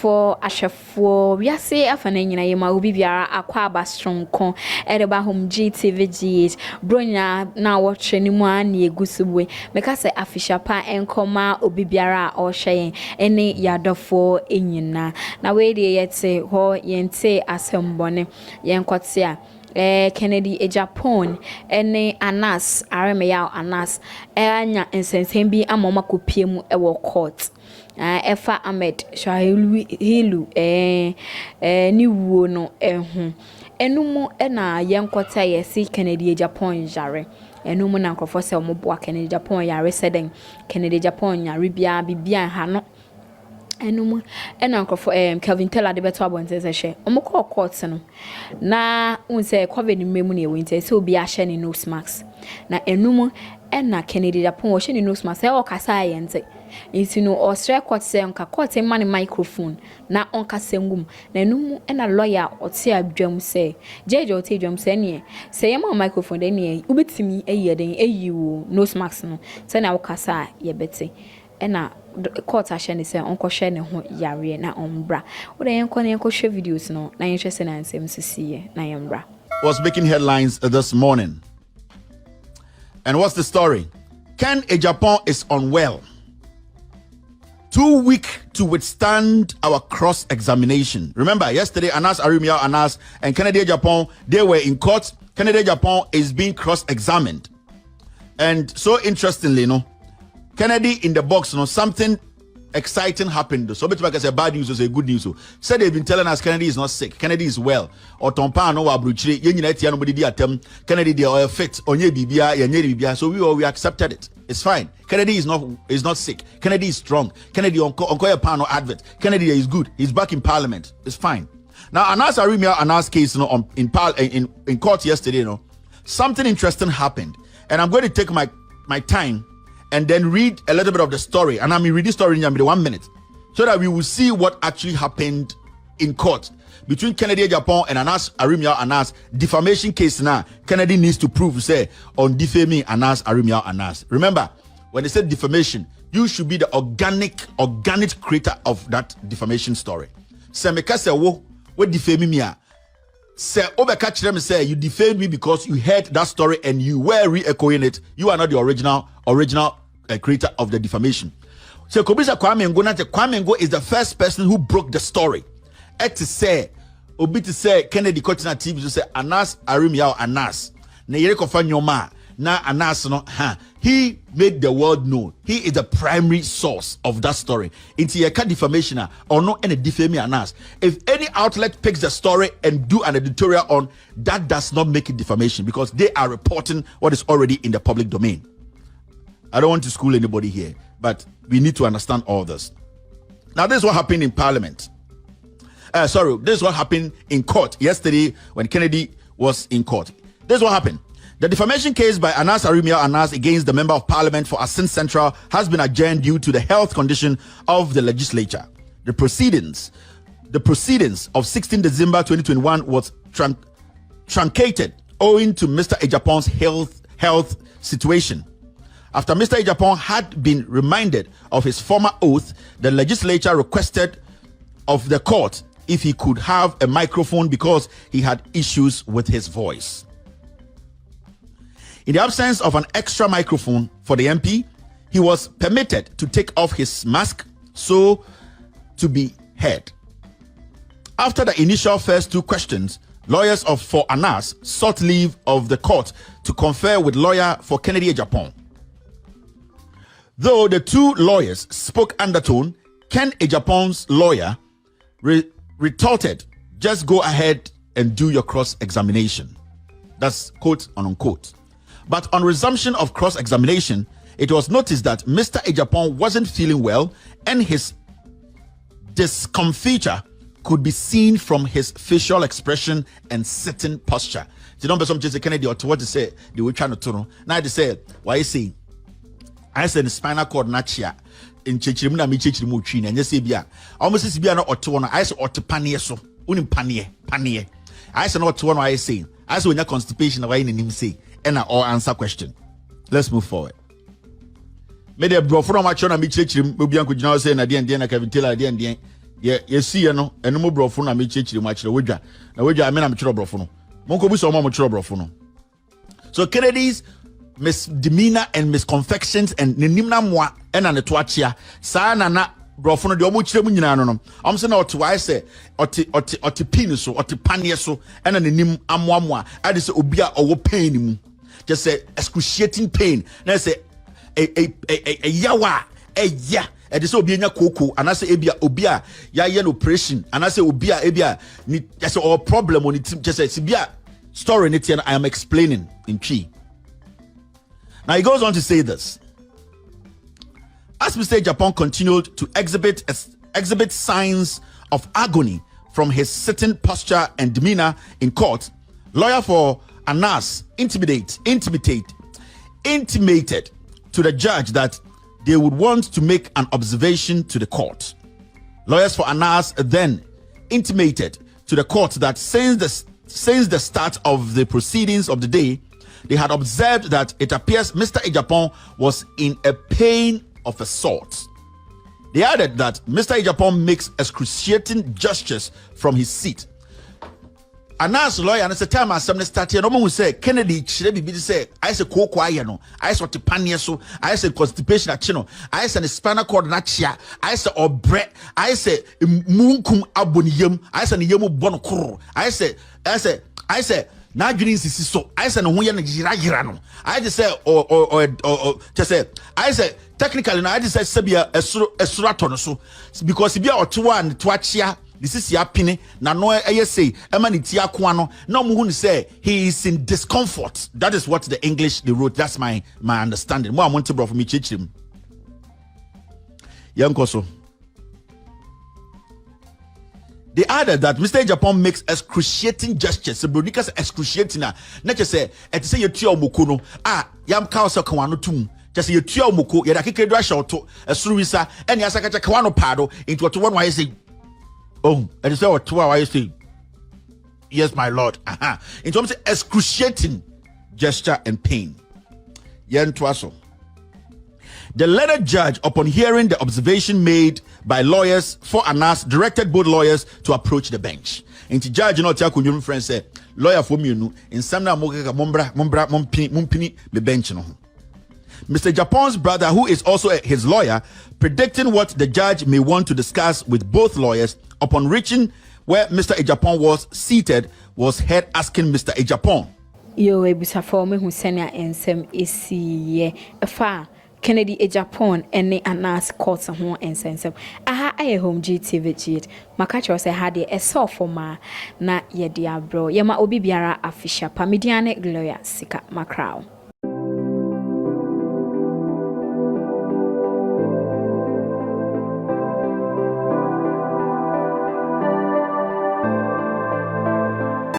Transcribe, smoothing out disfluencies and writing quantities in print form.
for ashafo we say afana nyina yema obi biara akwa abastronko edeba home GTVGH bronya na watche ni mu an yegusubwe meka say afisha pa enkoma obi biara o hyen ene yadofo enyina na we de yete ho yente asembone yenkote a Kennedy Agyapong ene Anas Aremeyaw Anas anya nsensem bi amoma kopie mu e wo court Efa Ahmed Shahilu ni wuo no ho enumu na yenkota yesi Kennedy Agyapong jare enumu na nkrofo se omoboa Kennedy Agyapong yare seden Kennedy Agyapong yare bia ha no enumu na nkrofo Kelvin Taylor de beto abonte she omoko court no na unse covid mmemu na ewinte se obi a she ni nose mask na enumu na Kennedy Agyapong wo she ni nose mask e o kasa ayente nti no Australia court say onka court man microphone na onka sengum na enumu na lawyer ote adwam say judge ote adwam say ne say yema microphone de ne ubetimi eyeden eyiwo nose mask no say na wo kasa ye bete na court ahye ne say onko hye ne ho yare na ombra wo de yenko ne yenko hye videos no na yenhwe say na nsem sisiye na yembra was making headlines this morning. And what's the story? Ken Agyapong is unwell, too weak to withstand our cross-examination. Remember, yesterday, Anas Aremeyaw Anas and Kennedy Agyapong, they were in court. Kennedy Agyapong is being cross-examined. And so interestingly, Kennedy in the box, something exciting happened. So, like I said, bad news is good news. Said they've been telling us Kennedy is not sick. Kennedy is well. Or Tompa no abruchiri. Nobody did attempt. Kennedy they are fit. Onye bibia. So we accepted it. It's fine. Kennedy is not sick. Kennedy is strong. Kennedy on Pano advert. Kennedy is good. He's back in Parliament. It's fine. Now Anas Aremeyaw Anas case, in court yesterday, something interesting happened, and I'm going to take my time and then read a little bit of the story. And I mean, read the story in 1 minute so that we will see what actually happened in court between Kennedy Agyapong and Anas Aremeyaw Anas. Defamation case now. Kennedy needs to prove, say, on defaming Anas Aremeyaw Anas. Remember, when they said defamation, you should be the organic creator of that defamation story. Say, meka say, what defaming me? Say, catch them say, you defamed me because you heard that story and you were re-echoing it. You are not the original creator of the defamation. So Kobisa Kwame Ngo is the first person who broke the story. To say Kennedy Kotina TV to say Anas Aremeyaw Anas. Na yere kofa nyoma na Anas no he made the world know he is the primary source of that story. Into your defamation or no any defaming Anas. If any outlet picks the story and do an editorial on that, does not make it defamation because they are reporting what is already in the public domain. I don't want to school anybody here, but we need to understand all this. Now, this is what happened in Parliament. This is what happened in court yesterday when Kennedy was in court. This is what happened. The defamation case by Anas Aremeyaw Anas against the Member of Parliament for Asin Central has been adjourned due to the health condition of the legislature. The proceedings of 16 December 2021 was truncated owing to Mr. Agyapong's health situation. After Mr. Agyapong had been reminded of his former oath, the legislature requested of the court if he could have a microphone because he had issues with his voice. In the absence of an extra microphone for the MP, he was permitted to take off his mask so to be heard. After the initial first two questions, lawyers for Anas sought leave of the court to confer with lawyer for Kennedy Agyapong. Though the two lawyers spoke undertone, Ken Agyapong's lawyer retorted, "Just go ahead and do your cross-examination." That's quote and unquote. But on resumption of cross-examination, it was noticed that Mr. Agyapong wasn't feeling well and his discomfiture could be seen from his facial expression and sitting posture. You don't some just Kennedy or what to say, they were trying to turn. Now they say, why is he? I said the spinal cord nachia in Chichimuna Michichimu Chin and Yesibia. Almost is Biana or Tuana. I said or to panier so unim panier. I said not to one I say. I said when your constipation away in him say and all answer question. Let's move forward. Made a bro from my chona Michichim, Bubian could now say Nadian Diana Kelvin Taylor Dian ye see no eno mo brofo na me chechiri mu akire wedwa na wedwa me na me chiro brofo no monko bi so mo chiro brofo no. So Kennedy's misdemeanor and misconfections and nenimna moa ena ne to achia sa na brofo no de omo chire mu nyina no am se na oto why say oti pin so oti panie so ena nenim amoamoa ade se obi a owo pain mu just say excruciating pain na say a yawa ya e de say obi nya koko anase ebia obi a ya ye operation anase obi a ebia ni just or problem on it just say sibia story in it I am explaining in Chi. Now he goes on to say this: as Mr. Agyapong continued to exhibit signs of agony from his sitting posture and demeanor in court, lawyer for Anas intimated to the judge that they would want to make an observation to the court. Lawyers for Anas then intimated to the court that since the start of the proceedings of the day, they had observed that it appears Mr. Agyapong was in a pain of a sort. They added that Mr. Agyapong makes excruciating gestures from his seat. Anas lawyer and the time assembly started, no one who say Kennedy Chirebi say I say koko ayano, I say otipania so, I say constipation at chino, I say spinal cord nachia, I say obre, I say munkum aboniyem, I say yemu bonokuru, I say na dwini sisi so I say no ho ye na gira no I just say or just say I say technically no I just say sebia esuro atono so because bia otowa and toachia this is ya pini na no say emani ti akoa no na mo hu say he is in discomfort. That is what the English they wrote. That's my understanding. Mo amonte bro for me chichirim yankoso. They added that Mr. Agyapong makes excruciating gestures. So Bronikas excruciating na just say et say you tia omoko no yam ka so kan wano tum just you tia omoko ya dakeke do ashoto esuruwisa ene asakacha kan wano pado into to one why say oh and say what why say yes my lord in terms of excruciating gesture and pain yentwaso. The learned judge, upon hearing the observation made by lawyers for Anas, directed both lawyers to approach the bench. And the judge, your friend said, lawyer for me, in some mumpini the bench. Mr. Agyapong's brother, who is also his lawyer, predicting what the judge may want to discuss with both lawyers, upon reaching where Mr. Agyapong was seated, was heard asking Mr. Agyapong, Yo, ebusafo me hu senia ensem esiye efa Kennedy Agyapong ene Anas court ho ensensem aha aye home GTV maka cho se ha de esofo ma na ye dia bro ye ma obi biara afisha pa mediane lawyer sika makrao.